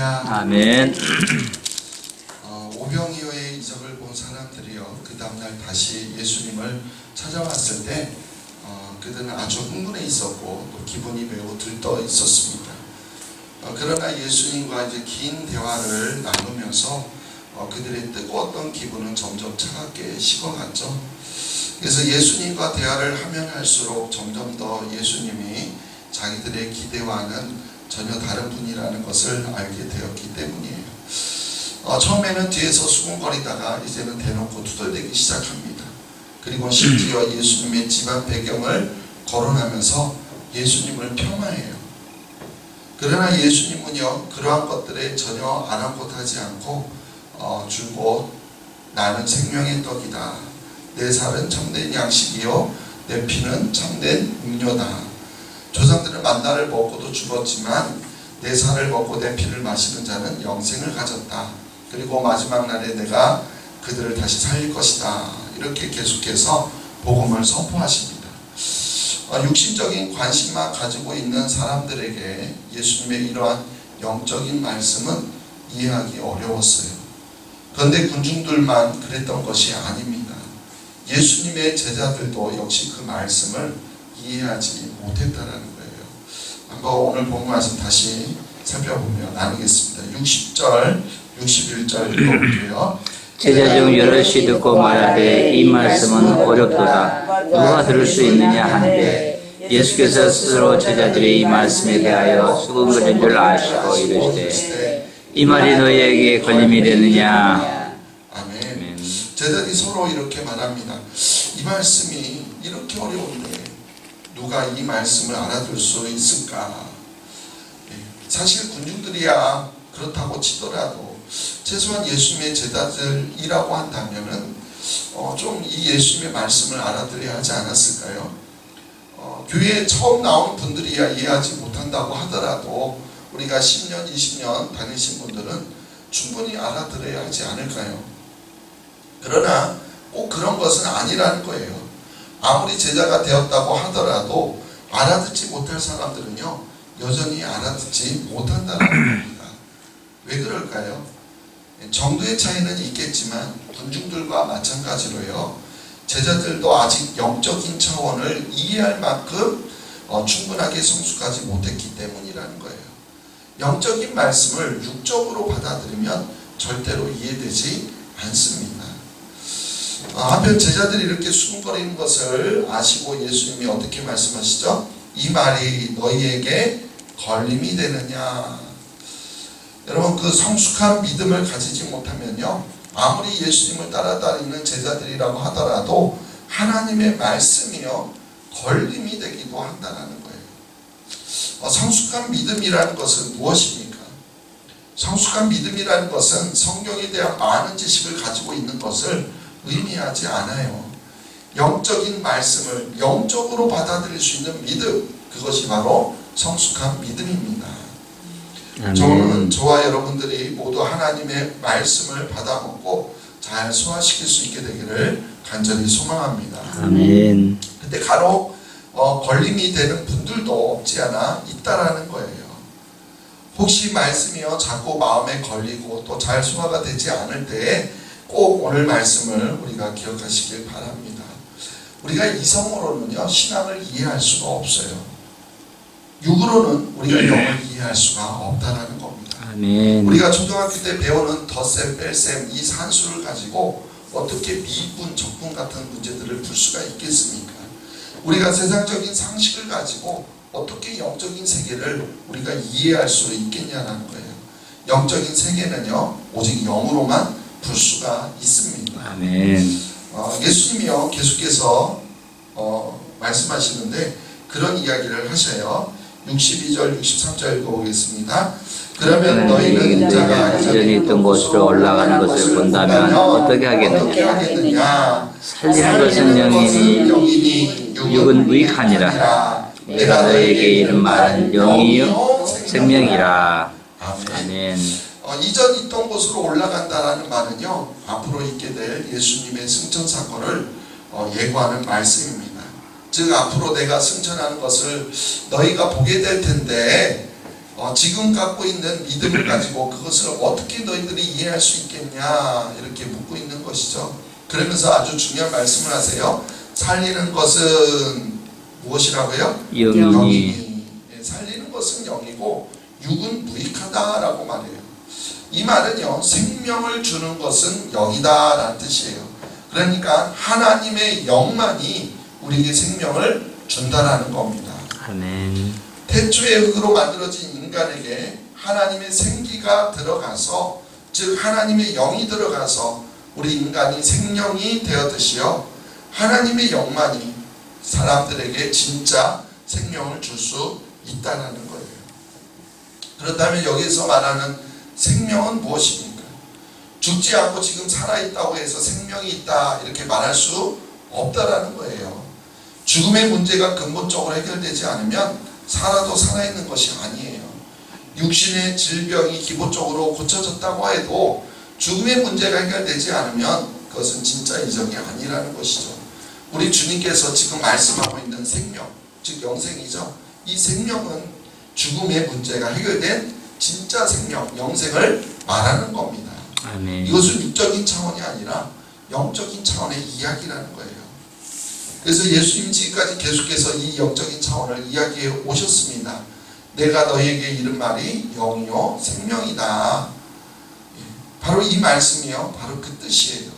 할렐루야. 아멘. 오병이어의 이적을 본 사람들이요, 그 다음날 다시 예수님을 찾아왔을 때 그들은 아주 흥분해 있었고 또 기분이 매우 들떠 있었습니다. 그러나 예수님과 이제 긴 대화를 나누면서 그들의 뜨거웠던 기분은 점점 차갑게 식어갔죠. 그래서 예수님과 대화를 하면 할수록 점점 더 예수님이 자기들의 기대와는 전혀 다른 분이라는 것을 알게 되었기 때문이에요. 처음에는 뒤에서 수군거리다가 이제는 대놓고 투덜대기 시작합니다. 그리고 심지어 예수님의 집안 배경을 거론하면서 예수님을 폄하해요. 그러나 예수님은요, 그러한 것들에 전혀 아랑곳하지 않고 줄곧 나는 생명의 떡이다. 내 살은 참된 양식이요 내 피는 참된 음료다. 조상들은 만나를 먹고도 죽었지만 내 살을 먹고 내 피를 마시는 자는 영생을 가졌다. 그리고 마지막 날에 내가 그들을 다시 살릴 것이다. 이렇게 계속해서 복음을 선포하십니다. 육신적인 관심만 가지고 있는 사람들에게 예수님의 이러한 영적인 말씀은 이해하기 어려웠어요. 그런데 군중들만 그랬던 것이 아닙니다. 예수님의 제자들도 역시 그 말씀을 이해하지 못했다라는 거예요. 한번 오늘 본문 말씀 다시 살펴보며 나누겠습니다. 60절, 61절 읽어볼게요. 제자 중 여럿이 듣고 말하되 이 말씀은 어렵도다. 누가 들을 수 있느냐 하는데 예수께서 스스로 제자들의 이 말씀에 대하여 수군거린 줄 아시고 이르시되 이 말이 너희에게 걸림이 되느냐. 아멘. 제자들이 서로 이렇게 말합니다. 이 말씀이 이렇게 어려운데 누가 이 말씀을 알아들 수 있을까? 사실 군중들이야 그렇다고 치더라도 최소한 예수님의 제자들이라고 한다면은 좀 이 예수님의 말씀을 알아들어야 하지 않았을까요? 교회에 처음 나온 분들이야 이해하지 못한다고 하더라도 우리가 10년, 20년 다니신 분들은 충분히 알아들어야 하지 않을까요? 그러나 꼭 그런 것은 아니라는 거예요. 아무리 제자가 되었다고 하더라도 알아듣지 못할 사람들은요, 여전히 알아듣지 못한다는 겁니다. 왜 그럴까요? 정도의 차이는 있겠지만 군중들과 마찬가지로요, 제자들도 아직 영적인 차원을 이해할 만큼 충분하게 성숙하지 못했기 때문이라는 거예요. 영적인 말씀을 육적으로 받아들이면 절대로 이해되지 않습니다. 한편 제자들이 이렇게 수군거리는 것을 아시고 예수님이 어떻게 말씀하시죠? 이 말이 너희에게 걸림이 되느냐. 여러분, 그 성숙한 믿음을 가지지 못하면요, 아무리 예수님을 따라다니는 제자들이라고 하더라도 하나님의 말씀이요 걸림이 되기도 한다는 거예요. 성숙한 믿음이라는 것은 무엇입니까? 성숙한 믿음이라는 것은 성경에 대한 많은 지식을 가지고 있는 것을 의미하지 않아요. 영적인 말씀을 영적으로 받아들일 수 있는 믿음, 그것이 바로 성숙한 믿음입니다. 저는 저와 여러분들이 모두 하나님의 말씀을 받아먹고 잘 소화시킬 수 있게 되기를 간절히 소망합니다. 아멘. 근데 간혹 걸림이 되는 분들도 없지 않아 있다라는 거예요. 혹시 말씀이요 자꾸 마음에 걸리고 또 잘 소화가 되지 않을 때에 꼭 오늘 말씀을 우리가 기억하시길 바랍니다. 우리가 이성으로는요 신앙을 이해할 수가 없어요. 육으로는 우리가 영을 이해할 수가 없다라는 겁니다. 아멘. 우리가 초등학교 때 배우는 덧셈, 뺄셈 이 산수를 가지고 어떻게 미분, 적분 같은 문제들을 풀 수가 있겠습니까? 우리가 세상적인 상식을 가지고 어떻게 영적인 세계를 우리가 이해할 수 있겠냐는 거예요. 영적인 세계는요 오직 영으로만 풀 수가 있습니다. 아멘. 예수님이요 계속해서 말씀하시는데 그런 이야기를 하셔요. 62절, 63절 읽어보겠습니다. 그러면 너희는 자가 이전에 있던 곳으로 올라가는 것을 본다면 어떻게 하겠느냐? 살리는 것은 영이니 육은 무익하니라. 내가 너희에게 이른 말은 영이요 생명이라. 아멘. 이전 있던 곳으로 올라간다라는 말은요 앞으로 있게 될 예수님의 승천 사건을 예고하는 말씀입니다. 즉 앞으로 내가 승천하는 것을 너희가 보게 될 텐데 지금 갖고 있는 믿음을 가지고 그것을 어떻게 너희들이 이해할 수 있겠냐 이렇게 묻고 있는 것이죠. 그러면서 아주 중요한 말씀을 하세요. 살리는 것은 무엇이라고요? 영이. 살리는 것은 영이고 육은 무익하다라고 말해요. 이 말은요, 생명을 주는 것은 영이다 라는 뜻이에요. 그러니까 하나님의 영만이 우리에게 생명을 준다라는 겁니다. 아멘. 태초의 흙으로 만들어진 인간에게 하나님의 생기가 들어가서, 즉 하나님의 영이 들어가서 우리 인간이 생명이 되었듯이요, 하나님의 영만이 사람들에게 진짜 생명을 줄 수 있다는 거예요. 그렇다면 여기서 말하는 생명은 무엇입니까? 죽지 않고 지금 살아있다고 해서 생명이 있다 이렇게 말할 수 없다라는 거예요. 죽음의 문제가 근본적으로 해결되지 않으면 살아도 살아있는 것이 아니에요. 육신의 질병이 기본적으로 고쳐졌다고 해도 죽음의 문제가 해결되지 않으면 그것은 진짜 이정이 아니라는 것이죠. 우리 주님께서 지금 말씀하고 있는 생명, 즉 영생이죠. 이 생명은 죽음의 문제가 해결된 진짜 생명, 영생을 말하는 겁니다. 아멘. 이것은 육적인 차원이 아니라 영적인 차원의 이야기라는 거예요. 그래서 예수님이 지금까지 계속해서 이 영적인 차원을 이야기해 오셨습니다. 내가 너희에게 이른 말이 영이요 생명이다. 바로 이 말씀이요, 바로 그 뜻이에요.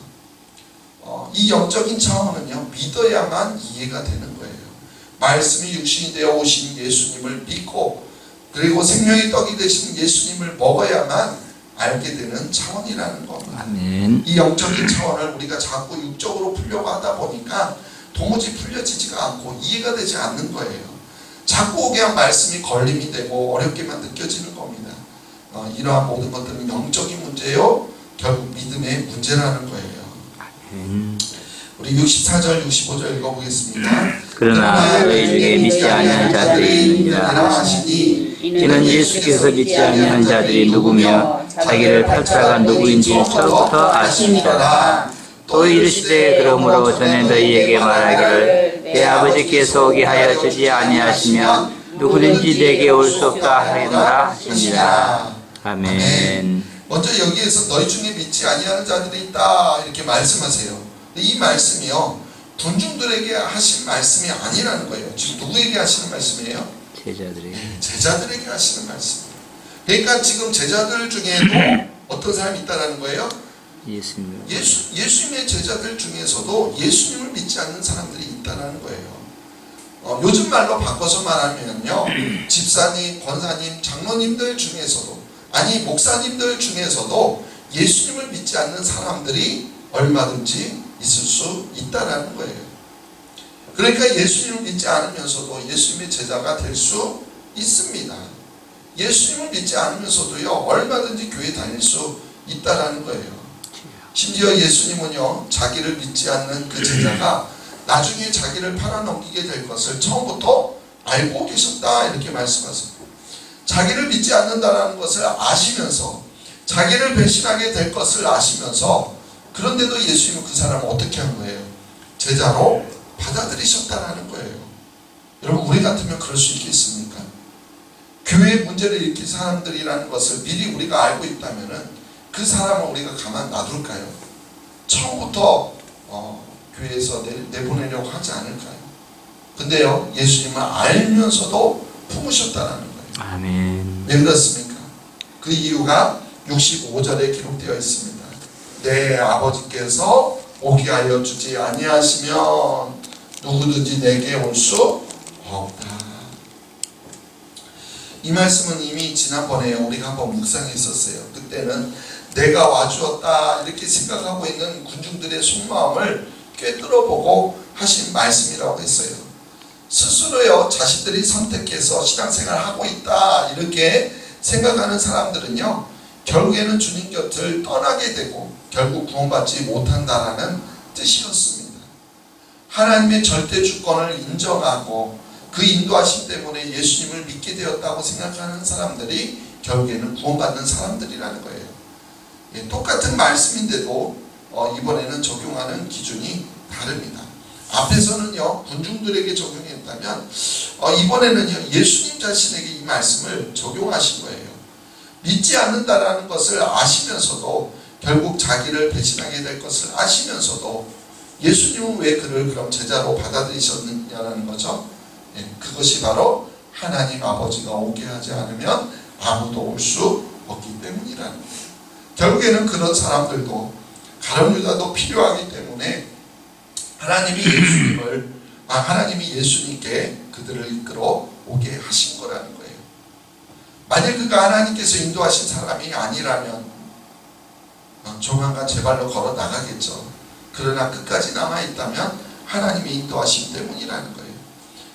이 영적인 차원은요, 믿어야만 이해가 되는 거예요. 말씀이 육신이 되어 오신 예수님을 믿고, 그리고 생명의 떡이 되신 예수님을 먹어야만 알게 되는 차원이라는 겁니다. 아멘. 이 영적인 차원을 우리가 자꾸 육적으로 풀려고 하다 보니까 도무지 풀려지지가 않고 이해가 되지 않는 거예요. 자꾸 오게 한 말씀이 걸림이 되고 어렵게만 느껴지는 겁니다. 이러한 모든 것들은 영적인 문제요, 결국 믿음의 문제라는 거예요. 우리 64절 65절 읽어보겠습니다. 그러나 너희 중에 믿지 아니하는 자들이 있느니라 하시니, 이는 예수께서 믿지 아니하는 자들이 누구며 자기를 팔자가 누구인지를 처음부터 아십니다. 또 이르시되 그러므로 전에 너희에게 말하기를 내 아버지께서 오게 하여 주지 아니하시면 누구든지 내게 올 수 없다 하였노라 하시니라. 아멘. 먼저 여기에서 너희 중에 믿지 아니하는 자들이 있다 이렇게 말씀하세요. 이 말씀이요, 군중들에게 하신 말씀이 아니라는 거예요. 지금 누구에게 하시는 말씀이에요? 제자들에게 하시는 말씀이에요. 그러니까 지금 제자들 중에도 어떤 사람이 있다는 거예요? 예수님의 제자들 중에서도 예수님을 믿지 않는 사람들이 있다는 거예요. 요즘 말로 바꿔서 말하면요, 집사님, 권사님, 장로님들 중에서도, 아니 목사님들 중에서도 예수님을 믿지 않는 사람들이 얼마든지 있을 수 있다는 거예요. 그러니까 예수님을 믿지 않으면서도 예수님의 제자가 될 수 있습니다. 예수님을 믿지 않으면서도요, 얼마든지 교회 다닐 수 있다는 거예요. 심지어 예수님은요, 자기를 믿지 않는 그 제자가 나중에 자기를 팔아넘기게 될 것을 처음부터 알고 계셨다 이렇게 말씀하세요. 자기를 믿지 않는다는 것을 아시면서, 자기를 배신하게 될 것을 아시면서, 그런데도 예수님은 그 사람을 어떻게 한 거예요? 제자로 받아들이셨다는 거예요. 여러분, 우리 같으면 그럴 수 있겠습니까? 교회의 문제를 일으킨 사람들이라는 것을 미리 우리가 알고 있다면 그 사람을 우리가 가만 놔둘까요? 처음부터 교회에서 내보내려고 하지 않을까요? 근데요, 예수님을 알면서도 품으셨다는 거예요. 아멘. 왜 그렇습니까? 그 이유가 65절에 기록되어 있습니다. 내 아버지께서 오게 하여 주지 아니하시면 누구든지 내게 올 수 없다. 이 말씀은 이미 지난번에 우리가 한번 묵상했었어요. 그때는 내가 와주었다 이렇게 생각하고 있는 군중들의 속마음을 꿰뚫어보고 하신 말씀이라고 했어요. 스스로요, 자신들이 선택해서 신앙생활을 하고 있다 이렇게 생각하는 사람들은요, 결국에는 주님 곁을 떠나게 되고 결국 구원받지 못한다라는 뜻이었습니다. 하나님의 절대 주권을 인정하고 그 인도하심 때문에 예수님을 믿게 되었다고 생각하는 사람들이 결국에는 구원받는 사람들이라는 거예요. 똑같은 말씀인데도 이번에는 적용하는 기준이 다릅니다. 앞에서는요 군중들에게 적용했다면 이번에는요 예수님 자신에게 이 말씀을 적용하신 거예요. 믿지 않는다라는 것을 아시면서도 결국 자기를 배신하게 될 것을 아시면서도 예수님은 왜 그를 그럼 제자로 받아들이셨느냐는 거죠. 그것이 바로 하나님 아버지가 오게 하지 않으면 아무도 올 수 없기 때문이라는 거예요. 결국에는 그런 사람들도 가룟 유다도 필요하기 때문에 하나님이 예수님께 그들을 이끌어 오게 하신 거라는 거예요. 만약 그가 하나님께서 인도하신 사람이 아니라면 조만간 제 발로 걸어 나가겠죠. 그러나 끝까지 남아있다면 하나님이 인도하심 때문이라는 거예요.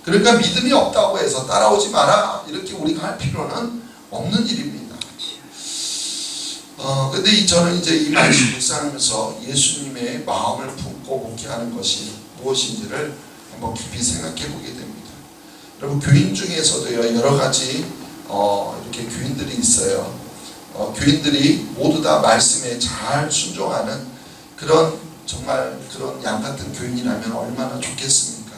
그러니까 믿음이 없다고 해서 따라오지 마라 이렇게 우리가 할 필요는 없는 일입니다. 근데 저는 이제 이 말씀 묵상하면서 예수님의 마음을 품고 목회하는 것이 무엇인지를 한번 깊이 생각해 보게 됩니다. 여러분 교인 중에서도요 여러 가지 이렇게 교인들이 있어요. 교인들이 모두 다 말씀에 잘 순종하는 정말 그런 양 같은 교인이라면 얼마나 좋겠습니까?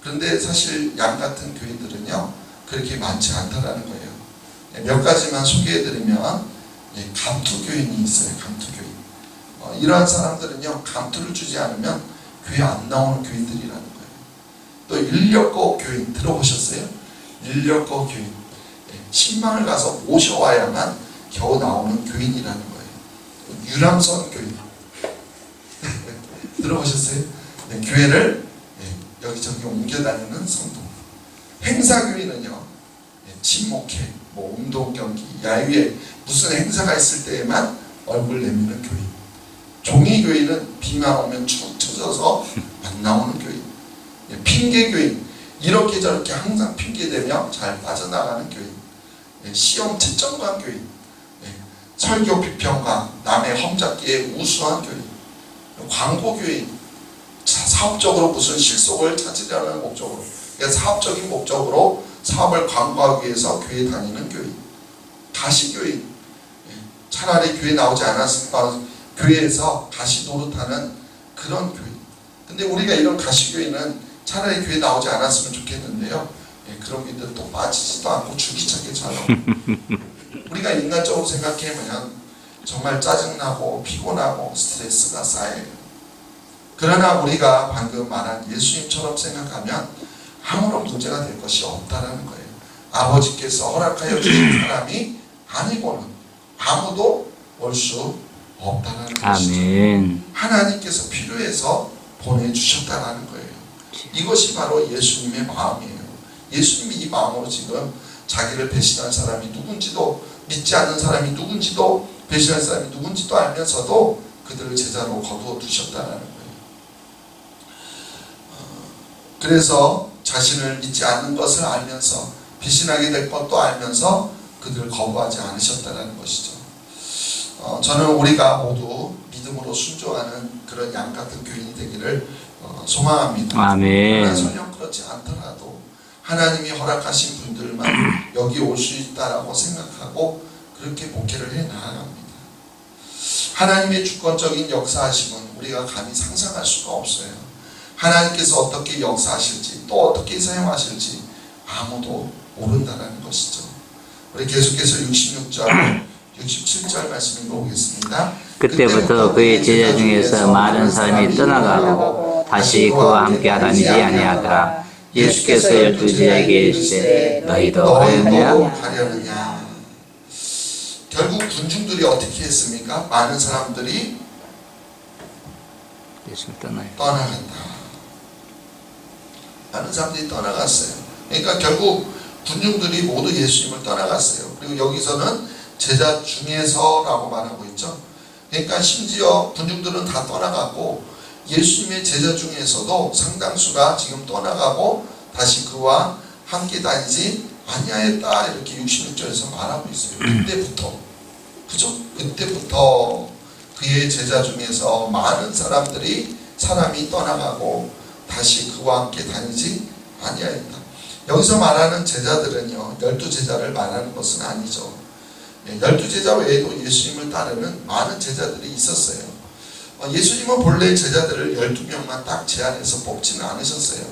그런데 사실 양 같은 교인들은요 그렇게 많지 않다라는 거예요. 몇 가지만 소개해드리면 감투 교인이 있어요. 감투 교인. 이러한 사람들은요 감투를 주지 않으면 교회 안 나오는 교인들이라는 거예요. 또 인력거 교인 들어보셨어요? 인력거 교인. 신방을 가서 모셔와야만 겨우 나오는 교인이라는 거예요. 유람선 교인. 들어보셨어요? 교회를 여기저기 옮겨다니는 성도. 행사교인은요 친목회, 운동 경기, 야유회 무슨 행사가 있을 때에만 얼굴 내미는 교인. 종이교인은 비만 오면 축 처져서 안 나오는 교인. 핑계교인, 이렇게 저렇게 항상 핑계대며 잘 빠져나가는 교인. 시험 채점관 교인, 설교 비평가, 남의 험잡기에 우수한 교인. 광고교인, 사업적으로 무슨 실속을 찾으려는 목적으로, 사업적인 목적으로 사업을 광고하기 위해서 교회 다니는 교인. 가시교인, 차라리 교회 나오지 않았으면 교회에서 가시 노릇하는 그런 교인. 근데 우리가 이런 가시교인은 차라리 교회 나오지 않았으면 좋겠는데요. 그런 교인들은 또 빠지지도 않고 줄기차게 잘 나와요. 우리가 인간적으로 생각해보면 정말 짜증나고 피곤하고 스트레스가 쌓여요. 그러나 우리가 방금 말한 예수님처럼 생각하면 아무런 문제가 될 것이 없다라는 거예요. 아버지께서 허락하여 주신 사람이 아니고는 아무도 올 수 없다라는 것이죠. 아멘. 하나님께서 필요해서 보내주셨다라는 거예요. 이것이 바로 예수님의 마음이에요. 예수님이 이 마음으로 지금 자기를 배신한 사람이 누군지도, 믿지 않는 사람이 누군지도, 배신한 사람이 누군지도 알면서도 그들을 제자로 거두어 두셨다는 거예요. 그래서 자신을 믿지 않는 것을 알면서, 배신하게 될 것도 알면서 그들을 거부하지 않으셨다는 것이죠. 저는 우리가 모두 믿음으로 순종하는 그런 양 같은 교인이 되기를 소망합니다. 아멘. 그러나 설령 그렇지 않더라도 하나님이 허락하신 분들만 여기 올 수 있다라고 생각하고 그렇게 목회를 해 나아갑니다. 하나님의 주권적인 역사하심은 우리가 감히 상상할 수가 없어요. 하나님께서 어떻게 역사하실지 또 어떻게 사용하실지 아무도 모른다는 것이죠. 우리 계속해서 66절, 67절 말씀 읽어보겠습니다. 그때부터 그의 제자 중에서 많은 사람이 떠나가고 다시 그와 함께 하다니지 아니하더라. 예수께서 12제자에게 이르시되 너희도 가려느냐. 결국 군중들이 어떻게 했습니까? 많은 사람들이 예수를 떠나요. 떠나간다. 많은 사람들이 떠나갔어요. 그러니까 결국 군중들이 모두 예수님을 떠나갔어요. 그리고 여기서는 제자 중에서라고 말하고 있죠. 그러니까 심지어 군중들은 다 떠나갔고 예수님의 제자 중에서도 상당수가 지금 떠나가고 다시 그와 함께 다니지 아니하였다 이렇게 66절에서 말하고 있어요. 그때부터, 그죠? 그때부터 그의 제자 중에서 많은 사람이 떠나가고 다시 그와 함께 다니지 아니하였다. 여기서 말하는 제자들은요 12제자를 말하는 것은 아니죠. 12제자 외에도 예수님을 따르는 많은 제자들이 있었어요. 예수님은 본래 제자들을 12명만 딱 제한해서 뽑지는 않으셨어요.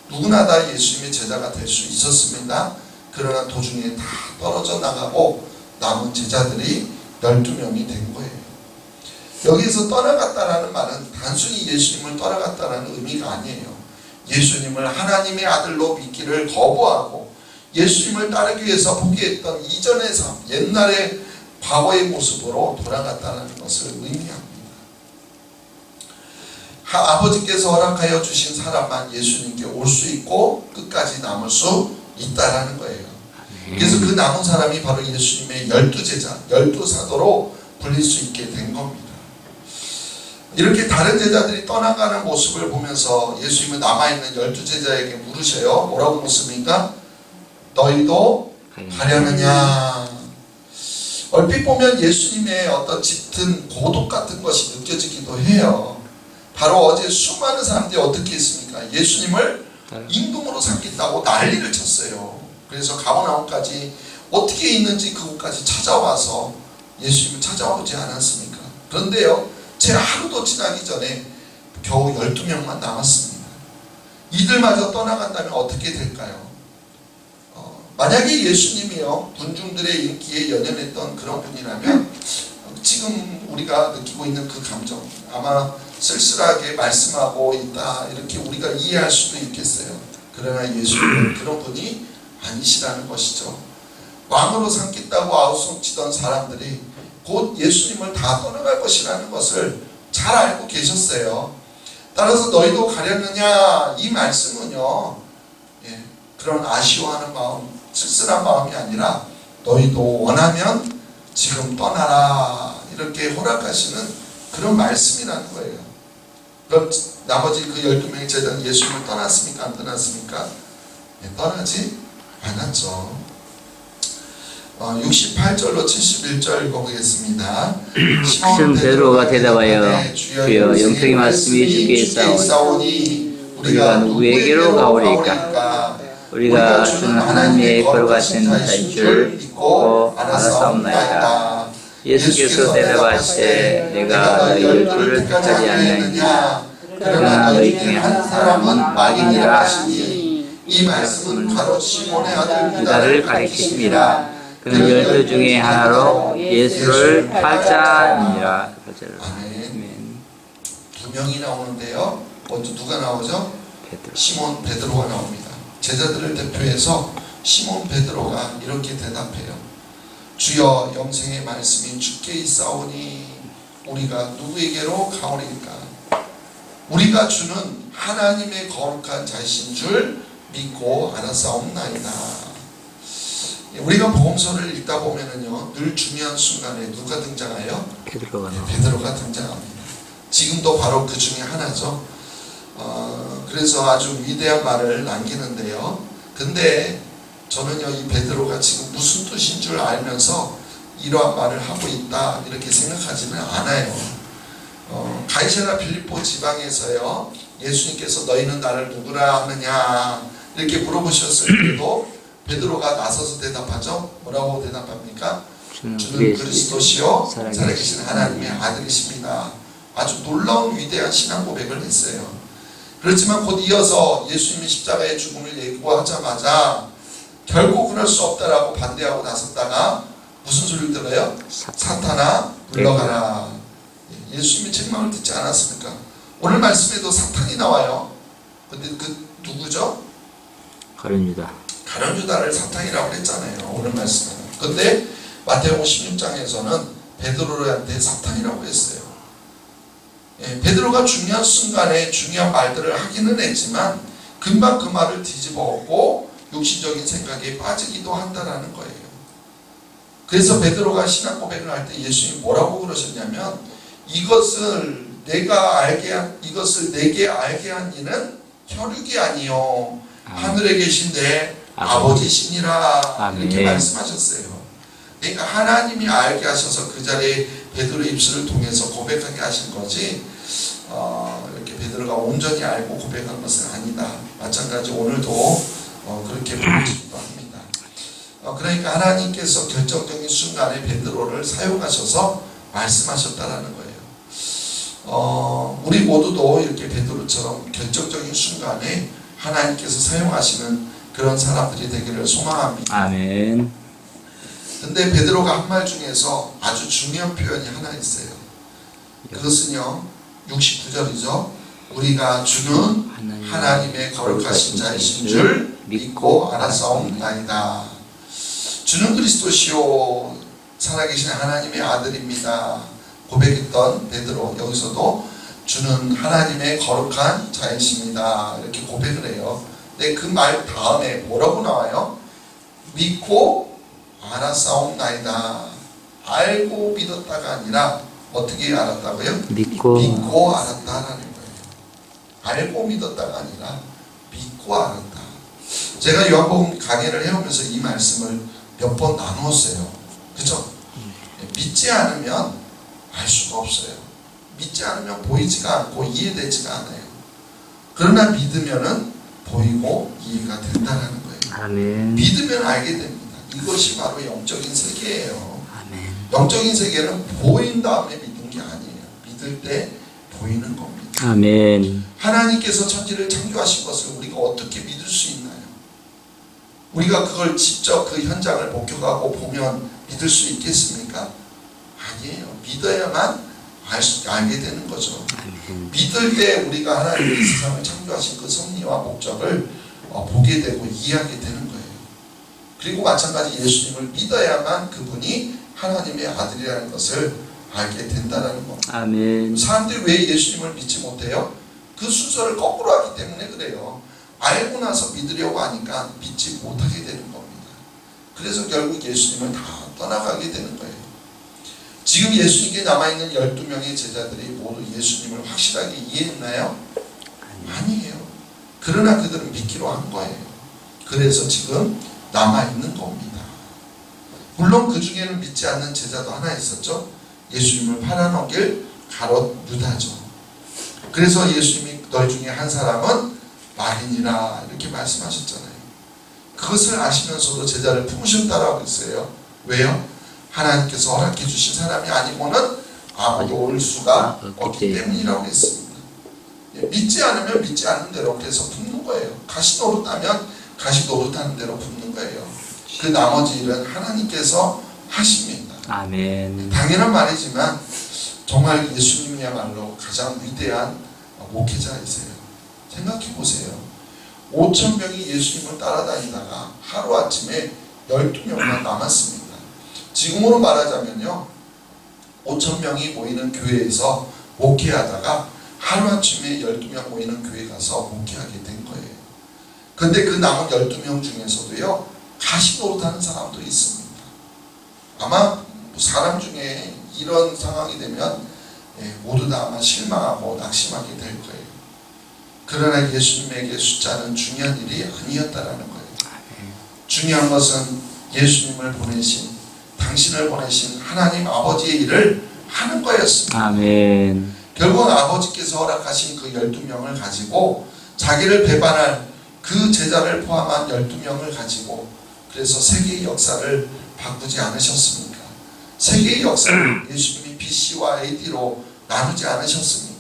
누구나 다 예수님의 제자가 될 수 있었습니다. 그러나 도중에 다 떨어져 나가고 남은 제자들이 12명이 된 거예요. 여기서 떠나갔다라는 말은 단순히 예수님을 떠나갔다라는 의미가 아니에요. 예수님을 하나님의 아들로 믿기를 거부하고 예수님을 따르기 위해서 포기했던 이전의 삶, 옛날의 과거의 모습으로 돌아갔다는 것을 의미합니다. 아버지께서 허락하여 주신 사람만 예수님께 올 수 있고 끝까지 남을 수 있다라는 거예요. 그래서 그 남은 사람이 바로 예수님의 12제자, 12사도로 불릴 수 있게 된 겁니다. 이렇게 다른 제자들이 떠나가는 모습을 보면서 예수님은 남아있는 12제자에게 물으셔요. 뭐라고 묻습니까? 너희도 가려느냐? 얼핏 보면 예수님의 어떤 짙은 고독 같은 것이 느껴지기도 해요. 바로 어제 수많은 사람들이 어떻게 했습니까? 예수님을 임금으로 삼겠다고 난리를 쳤어요. 그래서 가버나움까지 어떻게 있는지 그곳까지 찾아와서 예수님을 찾아오지 않았습니까? 그런데요, 채 하루도 지나기 전에 겨우 12명만 남았습니다. 이들마저 떠나간다면 어떻게 될까요? 만약에 예수님이요 군중들의 인기에 연연했던 그런 분이라면 지금 우리가 느끼고 있는 그 감정 아마 쓸쓸하게 말씀하고 있다 이렇게 우리가 이해할 수도 있겠어요. 그러나 예수님은 그런 분이 아니시라는 것이죠. 왕으로 삼겠다고 아우성치던 사람들이 곧 예수님을 다 떠나갈 것이라는 것을 잘 알고 계셨어요. 따라서 너희도 가려느냐 이 말씀은요 그런 아쉬워하는 마음, 쓸쓸한 마음이 아니라 너희도 원하면 지금 떠나라 이렇게 허락하시는 그런 말씀이라는 거예요. 그럼 나머지 그 12명의 제자는 예수님을 떠났습니까? 안 떠났습니까? 떠나지 않았죠. 68절로 71절 읽어보겠습니다. 시몬 베드로가 대답하여 주여 영생의 말씀이 주께 있사오니 우리가 누구에게로 가오리까? 우리가 주는 하나님의 거룩하신 자인 줄 믿고 알았사옵나이다. 예수께서 대답하시되 내가 너희를 둘을 택하지 아니하느냐 그러나 너희 중에 한 사람은 마귀니라 하시니 이 말씀은 바로 시몬의 아들 유다를 가리키심이라. 그는 12 중에 하나로 예수를 팔자니라. 아멘. 두 명이 나오는데요. 먼저 누가 나오죠? 베드로. 시몬 베드로가 나옵니다. 제자들을 대표해서 시몬 베드로가 이렇게 대답해요. 주여 영생의 말씀이 주께 있사오니 우리가 누구에게로 가오리까? 우리가 주는 하나님의 거룩한 자신 줄 믿고 알았사옵나이다. 우리가 복음서를 읽다 보면은요 늘 중요한 순간에 누가 등장해요? 베드로가 등장합니다. 지금도 바로 그 중에 하나죠. 그래서 아주 위대한 말을 남기는데요. 근데 저는요 이 베드로가 지금 무슨 뜻인 줄 알면서 이러한 말을 하고 있다 이렇게 생각하지는 않아요. 가이사랴 빌립보 지방에서요 예수님께서 너희는 나를 누구라 하느냐 이렇게 물어보셨을 때도 베드로가 나서서 대답하죠. 뭐라고 대답합니까? 주는 그리스도시요 살아계신 하나님의 아들이십니다. 아주 놀라운 위대한 신앙 고백을 했어요. 그렇지만 곧 이어서 예수님이 십자가의 죽음을 예고하자마자 결국 그럴 수 없다라고 반대하고 나섰다가 무슨 소리를 들어요? 사탄아 물러가라. 예수님이 책망을 듣지 않았습니까? 오늘 말씀에도 사탄이 나와요. 근데 그 누구죠? 가룟 유다. 가룟 유다를 사탄이라고 했잖아요. 오늘 말씀에는. 근데 마태복음 16장에서는 베드로한테 사탄이라고 했어요. 베드로가 중요한 순간에 중요한 말들을 하기는 했지만 금방 그 말을 뒤집어 엎고 육신적인 생각에 빠지기도 한다라는 거예요. 그래서 베드로가 신앙 고백을 할 때 예수님이 뭐라고 그러셨냐면 이것을 내게 알게 한 이는 혈육이 아니요 하늘에 계신 내 아버지시니라 이렇게 말씀하셨어요. 그러니까 하나님이 알게 하셔서 그 자리에 베드로의 입술을 통해서 고백하게 하신 거지 이렇게 베드로가 온전히 알고 고백한 것은 아니다. 마찬가지 오늘도 그렇게 보여지기도 합니다. 그러니까 하나님께서 결정적인 순간에 베드로를 사용하셔서 말씀하셨다라는 거예요. 우리 모두도 이렇게 베드로처럼 결정적인 순간에 하나님께서 사용하시는 그런 사람들이 되기를 소망합니다. 아멘. 근데 베드로가 한 말 중에서 아주 중요한 표현이 하나 있어요. 그것은요 69절이죠. 우리가 주는 하나님의 거룩하신 자이신 줄 믿고 알았사옵나이다. 주는 그리스도시요 살아계신 하나님의 아들입니다. 고백했던 베드로, 여기서도 주는 하나님의 거룩한 자이십니다 이렇게 고백을 해요. 근데 그 말 다음에 뭐라고 나와요? 믿고 알았사옵나이다. 알고 믿었다가 아니라 어떻게 알았다고요? 믿고 알았다라는 거예요. 알고 믿었다가 아니라 믿고 알았다. 제가 요한복음 강해를 해오면서 이 말씀을 몇 번 나누었어요. 그죠? 믿지 않으면 알 수가 없어요. 믿지 않으면 보이지가 않고 이해되지가 않아요. 그러나 믿으면은 보이고 이해가 된다는 거예요. 아멘. 믿으면 알게 됩니다. 이것이 바로 영적인 세계예요. 아멘. 영적인 세계는 보인 다음에 믿는 게 아니에요. 믿을 때 보이는 겁니다. 아멘. 하나님께서 천지를 창조하신 것을 우리가 어떻게 믿을 수 있나요? 우리가 그걸 직접 그 현장을 목격하고 보면 믿을 수 있겠습니까? 아니에요. 믿어야만 알게 되는 거죠. 아멘. 믿을 때 우리가 하나님의 세상을 창조하신 그 섭리와 목적을 보게 되고 이해하게 되는 거예요. 그리고 마찬가지 예수님을 믿어야만 그분이 하나님의 아들이라는 것을 알게 된다는 겁니다. 아멘. 사람들이 왜 예수님을 믿지 못해요? 그 순서를 거꾸로 하기 때문에 그래요. 알고 나서 믿으려고 하니까 믿지 못하게 되는 겁니다. 그래서 결국 예수님을 다 떠나가게 되는 거예요. 지금 예수님께 남아있는 12명의 제자들이 모두 예수님을 확실하게 이해했나요? 아니에요. 그러나 그들은 믿기로 한 거예요. 그래서 지금 남아있는 겁니다. 물론 그 중에는 믿지 않는 제자도 하나 있었죠. 예수님을 팔아넘길 가롯 유다죠. 그래서 예수님이 너희 중에 한 사람은 마린이라 이렇게 말씀하셨잖아요. 그것을 아시면서도 제자를 품으셨다라고 했어요. 왜요? 하나님께서 허락해 주신 사람이 아니고는 아무도 올 수가 없기 때문이라고 했습니다. 믿지 않으면 믿지 않는 대로 그래서 품는 거예요. 가시 노릇하면 가시 노릇하는 대로 품는 거예요. 그 나머지 일은 하나님께서 하십니다. 아멘. 당연한 말이지만 정말 예수님이야말로 가장 위대한 목회자이세요. 생각해 보세요. 5,000명이 예수님을 따라다니다가 하루아침에 12명만 남았습니다. 지금으로 말하자면요 5,000명이 모이는 교회에서 목회하다가 하루아침에 12명 모이는 교회 가서 목회하게 된 거예요. 근데 그 남은 12명 중에서도요 가시 노릇하는 사람도 있습니다. 아마 사람 중에 이런 상황이 되면 모두 다 아마 실망하고 낙심하게 될 거예요. 그러나 예수님에게 숫자는 중요한 일이 아니었다라는 거예요. 중요한 것은 예수님을 보내신 당신을 보내신 하나님 아버지의 일을 하는 거였습니다. 아멘. 결국 아버지께서 허락하신 그 12명을 가지고 자기를 배반할 그 제자를 포함한 12명을 가지고 그래서 세계의 역사를 바꾸지 않으셨습니까? 세계의 역사를 예수님이 BC와 AD로 나누지 않으셨습니까?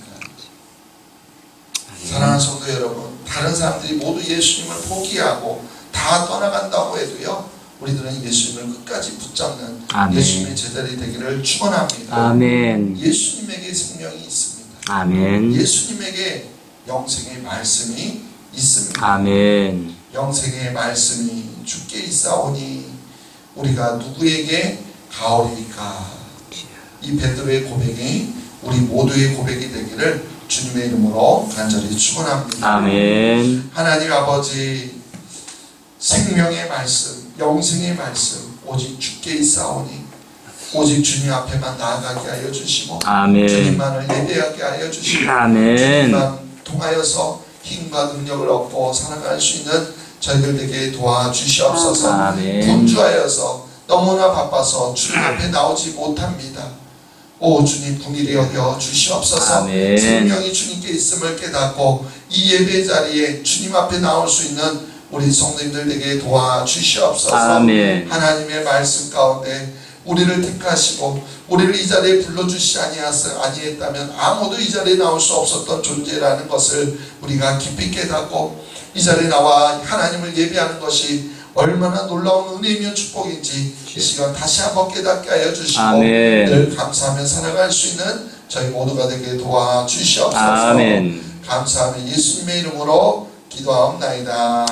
사랑하는 성도 여러분, 다른 사람들이 모두 예수님을 포기하고 다 떠나간다고 해도요 우리들은 예수님을 끝까지 붙잡는 아멘. 예수님의 제자들이 되기를 축원합니다. 아멘. 예수님에게 생명이 있습니다. 아멘. 예수님에게 영생의 말씀이 있습니다. 아멘. 영생의 말씀이 주께 있사오니 우리가 누구에게 가오리까? 이 베드로의 고백이 우리 모두의 고백이 되기를 주님의 이름으로 간절히 축원합니다. 아멘. 하나님 아버지 생명의 말씀, 영생의 말씀 오직 주께 있사오니 오직 주님 앞에만 나아가게 하여 주시고 아멘. 주님만을 예배하게 하여 주시고 아멘. 주님만 통하여서 힘과 능력을 얻고 살아갈 수 있는 저희들에게 도와주시옵소서. 아멘. 분주하여서 너무나 바빠서 주님 앞에 나오지 못합니다. 오 주님 긍휼히 여겨 주시옵소서. 아멘. 생명이 주님께 있음을 깨닫고 이 예배 자리에 주님 앞에 나올 수 있는 우리 성도님들에게 도와주시옵소서. 아멘. 하나님의 말씀 가운데 우리를 택하시고 우리를 이 자리에 불러주시지 아니했다면 아무도 이 자리에 나올 수 없었던 존재라는 것을 우리가 깊이 깨닫고 이 자리에 나와 하나님을 예배하는 것이 얼마나 놀라운 은혜이며 축복인지 이 시간 다시 한번 깨닫게 하여 주시고 아멘. 늘 감사하며 살아갈 수 있는 저희 모두가 되게 도와주시옵소서. 아멘. 감사하며 예수님의 이름으로 기도하옵나이다.